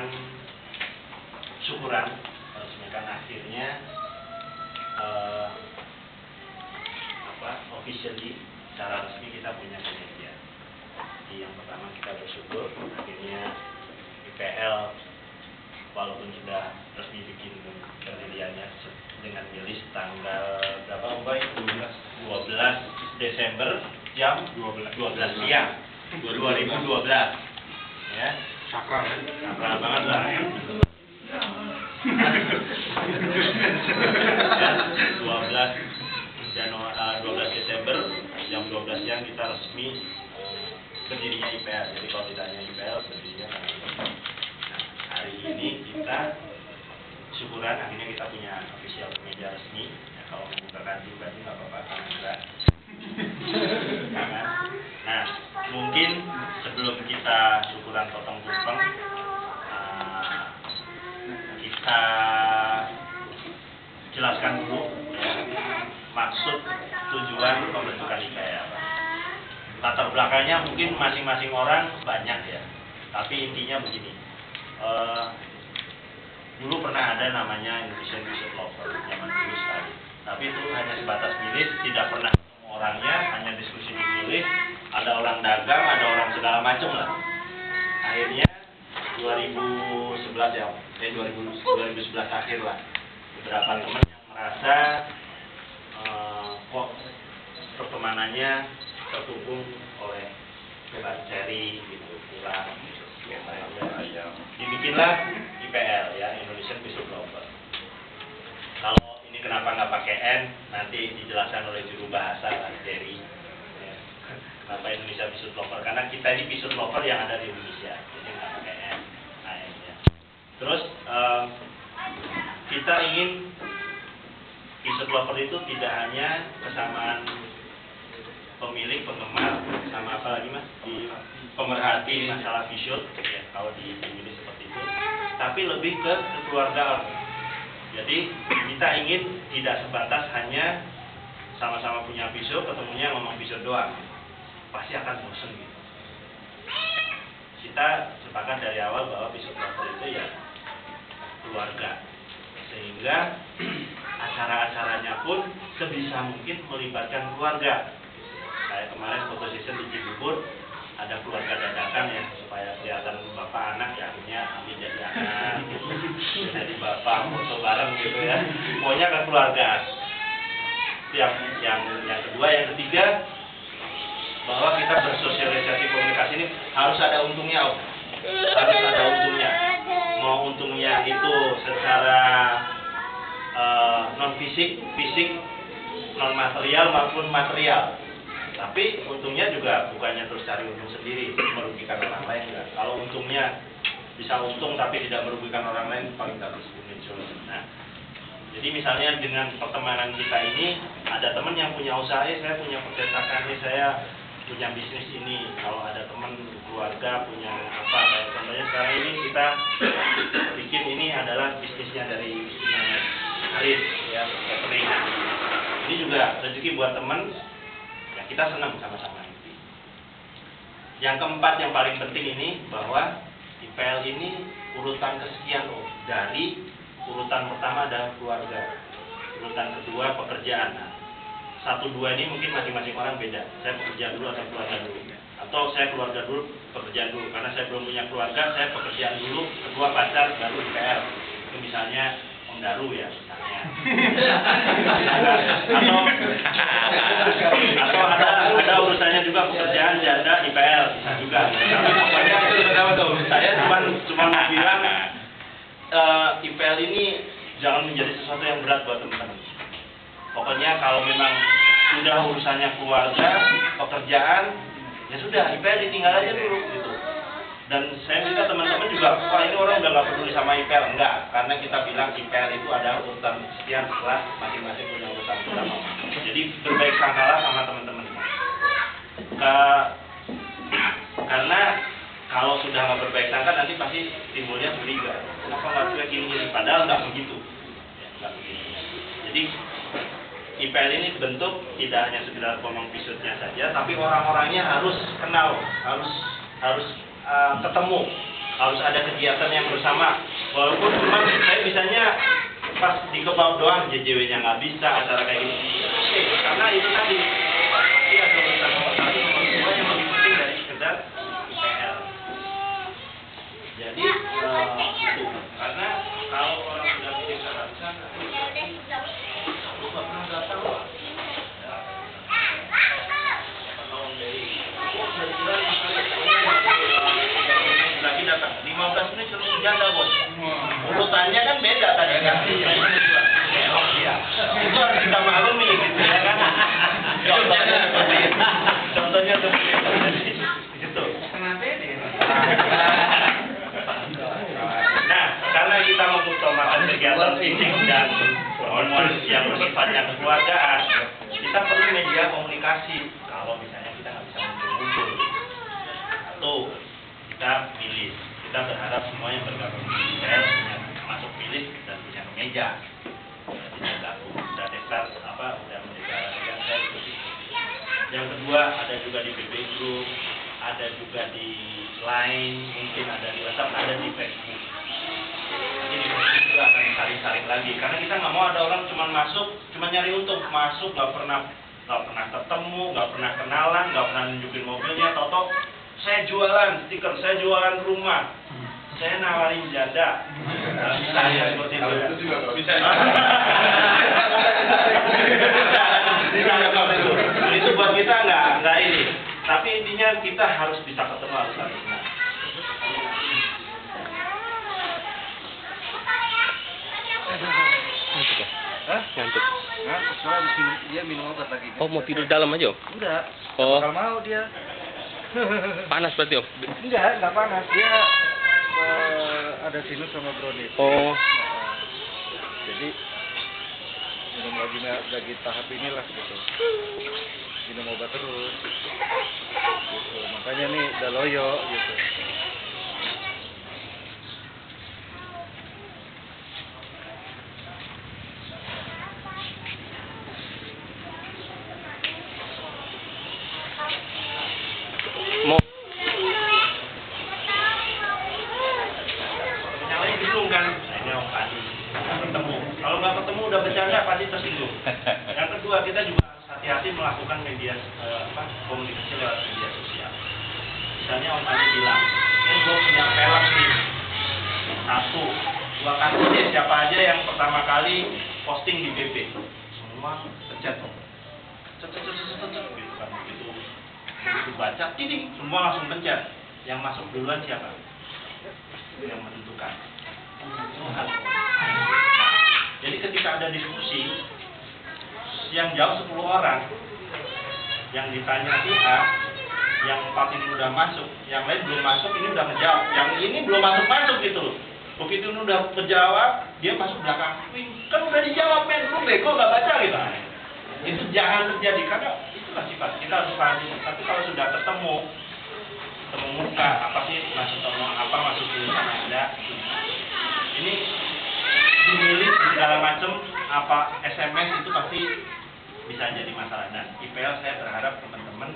melaksanakan syukuran, resmikan akhirnya officially secara resmi kita punya panitia. Jadi yang pertama kita bersyukur akhirnya IPL walaupun sudah resmi bikin pendiriannya dengan rilis tanggal berapa Mbak? 12 Desember jam 12 siang 2012 ya. Sakral banget lah ya. 12 Desember jam 12 siang kita resmi berdirinya IPL. Jadi kalau ditanya IPL berdirinya nah, hari ini kita syukuran akhirnya kita punya official media resmi ya, kalau mau buka kantin berarti nggak apa-apa karena enggak. Nah mungkin sebelum kita syukuran potong tumpeng kita jelaskan dulu ya, maksud tujuan pembentukan IPL. Latar belakangnya mungkin masing-masing orang banyak ya, tapi intinya begini. Dulu pernah ada namanya Indonesian Music Lover zaman dulu sekali, tapi itu hanya sebatas milis, tidak pernah ketemu orangnya, hanya diskusi di milis, ada orang dagang, ada orang segala macam lah. Akhirnya 2011 ya, 2011 akhir lah, beberapa teman yang merasa kok pertemanannya terhubung oleh materi gitu, kurang gitu. Dibikinlah IPL ya, Indonesian Music Lover. Kalau ini kenapa nggak pakai N, nanti dijelaskan oleh juru bahasa dari ya. Kenapa Indonesia Music Lover? Karena kita ini music lover yang ada di Indonesia, jadi nggak pakai N. Nah, terus kita ingin music lover itu tidak hanya kesamaan pemilik, penggemar, sama apa lagi mas? Pemerhati masalah visual, ya, kalau dimilih seperti itu, tapi lebih ke kekeluargaan. Jadi kita ingin tidak sebatas hanya sama-sama punya visual, ketemunya ngomong visual doang, pasti akan bosan gitu. Kita sepakat dari awal bahwa visual lover itu ya keluarga, sehingga acara-acaranya pun sebisa mungkin melibatkan keluarga. Kayak kemarin foto session di Cibubur ada keluarga dadakan ya, supaya kelihatan bapak anak ya, akhirnya Ami jadi anak gitu. Jadi bapak foto bareng gitu ya, pokoknya ke keluarga. Yang kedua, yang ketiga, bahwa kita bersosialisasi komunikasi ini harus ada untungnya, harus ada untungnya. Mau untungnya itu secara non fisik, non material maupun material. Tapi untungnya juga bukannya terus cari untung sendiri, merugikan orang lain enggak. Kalau untungnya bisa untung tapi tidak merugikan orang lain, paling bagus muncul. Nah, jadi misalnya dengan pertemanan kita ini, ada teman yang punya usaha, saya punya percetakan, saya punya bisnis ini. Kalau ada teman keluarga punya apa, kayak contohnya sekarang ini kita bikin ini adalah bisnisnya dari Aris ya, catering. Ini juga rezeki buat teman. Kita senang sama-sama ini. Yang keempat yang paling penting ini, bahwa IPL ini urutan kesekian dari urutan pertama adalah keluarga, urutan kedua pekerjaan. Nah, 1, 2 ini mungkin masing-masing orang beda. Saya pekerjaan dulu atau keluarga dulu, atau saya keluarga dulu pekerjaan dulu. Karena saya belum punya keluarga, saya pekerjaan dulu, kedua pacar, baru IPL. Itu misalnya Om Daru ya misalnya. atau ada urusannya juga pekerjaan janda IPL bisa juga. Saya cuma mau bilang IPL ini jangan menjadi sesuatu yang berat buat teman-teman. Pokoknya kalau memang sudah urusannya keluarga, pekerjaan, ya sudah IPL ditinggal aja dulu gitu. Dan saya minta teman-teman juga, wah ini orang udah nggak peduli sama IPL, enggak, karena kita bilang IPL itu adalah urutan sekian setelah masing-masing punya urutan utama. Jadi berbaik sangkalah sama teman-teman. Karena kalau sudah nggak berbaik sangka nanti pasti timbulnya curiga. Kenapa nggak cuek gini? Padahal nggak begitu. Ya, nggak begitu. Jadi IPL ini bentuk tidak hanya sekedar ngomong episode-nya saja, tapi orang-orangnya harus kenal, harus ketemu harus ada kegiatan yang bersama. Walaupun cuma saya bisanya pas di kebab doang, JJW-nya nggak bisa, acara kayak gini. Oke, karena itu tadi pasti ada urusan nomor satu, nomor dua yang lebih penting dari sekedar IPL. Jadi itu karena kalau orang sudah bikin keharusan, lu nggak pernah datang Pak. Lagi datang 15 menit langsung janda bos. Urutannya kan beda tadi kan. Itu harus kita maklumi gitu ya kan. Contohnya seperti itu. Gitu. Nah, karena kita mengutamakan kegiatan fisik dan hormon yang bersifatnya kekeluargaan, kita perlu media komunikasi. Kalau misalnya kita nggak bisa ngumpul, atau kita pilih, kita berharap semua yang bergabung di sel masuk pilih dan punya kemeja. Tidak gabung, sudah deklar udah mendeklarasikan sel. Yang kedua ada juga di BB Group, ada juga di Line, mungkin ada di WhatsApp, ada di Facebook. Jadi di Facebook juga akan saling-saling lagi, karena kita nggak mau ada orang cuma masuk, cuma nyari untung, masuk nggak pernah ketemu, nggak pernah kenalan, nggak pernah nunjukin mobilnya, toto saya jualan stiker, saya jualan rumah, saya nawarin janda, bisa ya seperti itu. Bisa. Itu buat kita nggak ini. Tapi intinya kita harus bisa ketemu, harus saling kenal. Hah? Ngantuk. Nah, soalnya dia minum obat lagi. Oh, mau tidur dalam aja, Om? Enggak. Oh. Kalau mau dia. Panas berarti, Om? Enggak panas. Dia ada sinus sama bronkitis. Oh. Jadi minum lagi tahap inilah gitu. Minum obat terus. Gitu. Makanya nih udah loyo gitu. Mau Nyalain bingung kan? Nah, ini Om Padi nggak ketemu. Kalau nggak ketemu udah bercanda pasti tersinggung. Yang kedua kita juga harus hati-hati melakukan media komunikasi lewat media sosial. Misalnya Om Padi bilang, gue punya pelak nih, 1, 2 kasih deh siapa aja yang pertama kali posting di BP. Semua pencet Om. Cet gitu kan, begitu baca, ini semua langsung pencet. Yang masuk duluan siapa? Itu yang menentukan. Jadi ketika ada diskusi yang jauh 10 orang, yang ditanya si A, yang 4 ini udah masuk, yang lain belum masuk, ini udah ngejawab, yang ini belum masuk gitu loh. Begitu ini udah menjawab, dia masuk belakang. Wih, kan udah dijawab men, lu bego gak baca gitu. Itu jangan terjadi, karena itulah sifat kita harus pahami. Tapi kalau sudah ketemu muka, apa sih maksud ngomong apa, maksud tulisan Anda, ini dimilih segala macam, apa SMS itu pasti bisa jadi masalah. Dan IPL saya berharap teman-teman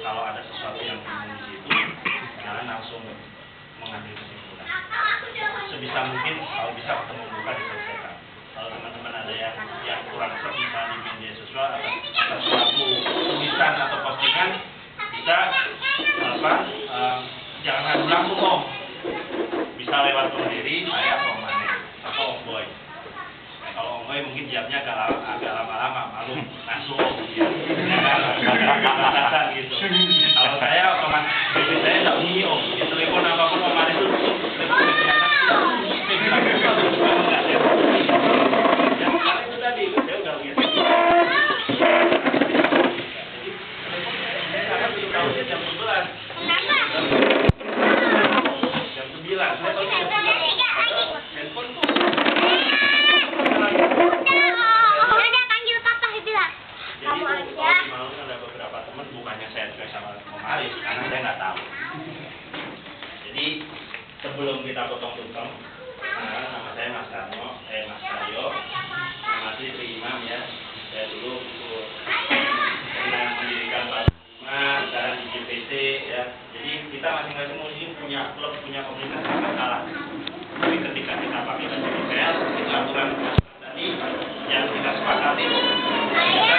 kalau ada sesuatu yang bingung di situ, jangan langsung mengambil kesimpulan. Sebisa mungkin kalau bisa ketemu muka diselesaikan. Kalau teman-teman ada yang kurang serta di media sosial atau suatu tulisan atau postingan, bisa jangan ngadu langsung Om, bisa lewat pendiri saya atau Om Mane atau Om Boy. Nah, kalau Om Boy mungkin jawabnya agak lama-lama, malu langsung Om dia agak gitu. Kalau saya otomatis diri saya nggak bunyi Om, di telepon apapun Om Mane itu sebelum kita potong tumpeng, nama saya Mas Karyo, nama asli Tri Imam ya. Saya dulu pernah mendirikan Pak sekarang di JPT ya. Jadi kita kita masing-masing mungkin punya klub, punya komunitas yang salah. Tapi ketika kita pakai baju DPR, itu aturan tadi yang kita sepakati, kita